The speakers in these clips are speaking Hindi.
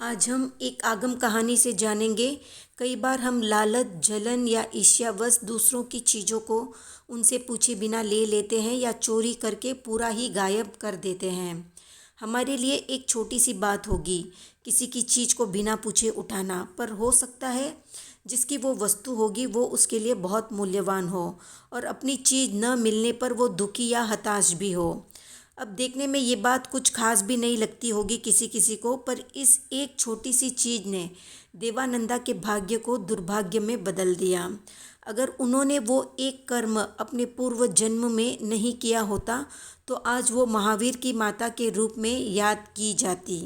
आज हम एक आगम कहानी से जानेंगे। कई बार हम लालच, जलन या ईर्ष्यावश दूसरों की चीज़ों को उनसे पूछे बिना ले लेते हैं या चोरी करके पूरा ही गायब कर देते हैं। हमारे लिए एक छोटी सी बात होगी किसी की चीज़ को बिना पूछे उठाना, पर हो सकता है जिसकी वो वस्तु होगी वो उसके लिए बहुत मूल्यवान हो और अपनी चीज़ न मिलने पर वो दुखी या हताश भी हो। अब देखने में ये बात कुछ खास भी नहीं लगती होगी किसी किसी को, पर इस एक छोटी सी चीज़ ने देवानंदा के भाग्य को दुर्भाग्य में बदल दिया। अगर उन्होंने वो एक कर्म अपने पूर्व जन्म में नहीं किया होता तो आज वो महावीर की माता के रूप में याद की जाती,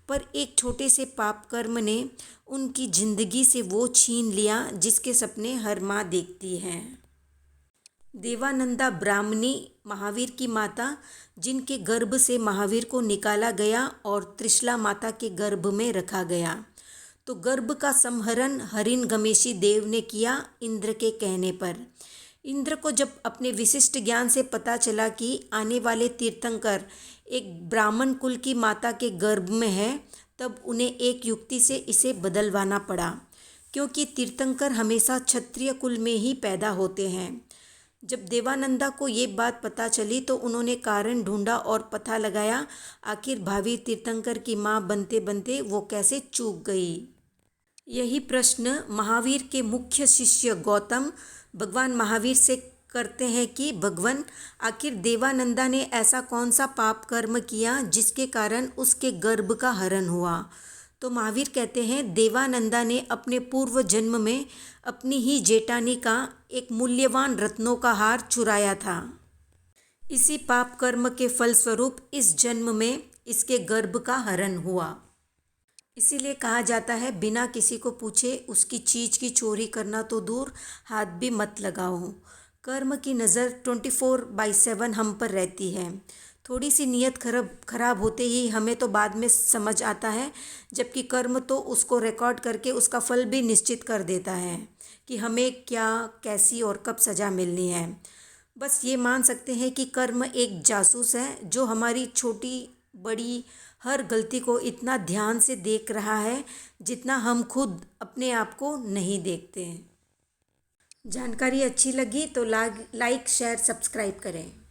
पर एक छोटे से पाप कर्म ने उनकी जिंदगी से वो छीन लिया जिसके सपने हर माँ देखती है। देवानंदा ब्राह्मणी महावीर की माता, जिनके गर्भ से महावीर को निकाला गया और त्रिशला माता के गर्भ में रखा गया, तो गर्भ का संहरण हरिणगमेशी देव ने किया इंद्र के कहने पर। इंद्र को जब अपने विशिष्ट ज्ञान से पता चला कि आने वाले तीर्थंकर एक ब्राह्मण कुल की माता के गर्भ में है, तब उन्हें एक युक्ति से इसे बदलवाना पड़ा, क्योंकि तीर्थंकर हमेशा क्षत्रिय कुल में ही पैदा होते हैं। जब देवानंदा को ये बात पता चली तो उन्होंने कारण ढूंढा और पता लगाया आखिर भावी तीर्थंकर की माँ बनते बनते वो कैसे चूक गई। यही प्रश्न महावीर के मुख्य शिष्य गौतम भगवान महावीर से करते हैं कि भगवान, आखिर देवानंदा ने ऐसा कौन सा पाप कर्म किया जिसके कारण उसके गर्भ का हरण हुआ। तो महावीर कहते हैं देवानंदा ने अपने पूर्व जन्म में अपनी ही जेठानी का एक मूल्यवान रत्नों का हार चुराया था। इसी पाप कर्म के फलस्वरूप इस जन्म में इसके गर्भ का हरण हुआ। इसीलिए कहा जाता है बिना किसी को पूछे उसकी चीज़ की चोरी करना तो दूर, हाथ भी मत लगाओ। कर्म की नज़र 24/7 हम पर रहती है। थोड़ी सी नीयत खराब होते ही हमें तो बाद में समझ आता है, जबकि कर्म तो उसको रिकॉर्ड करके उसका फल भी निश्चित कर देता है कि हमें क्या, कैसी और कब सज़ा मिलनी है। बस ये मान सकते हैं कि कर्म एक जासूस है जो हमारी छोटी बड़ी हर गलती को इतना ध्यान से देख रहा है जितना हम खुद अपने आप को नहीं देखते हैं। जानकारी अच्छी लगी तो लाइक, शेयर, सब्सक्राइब करें।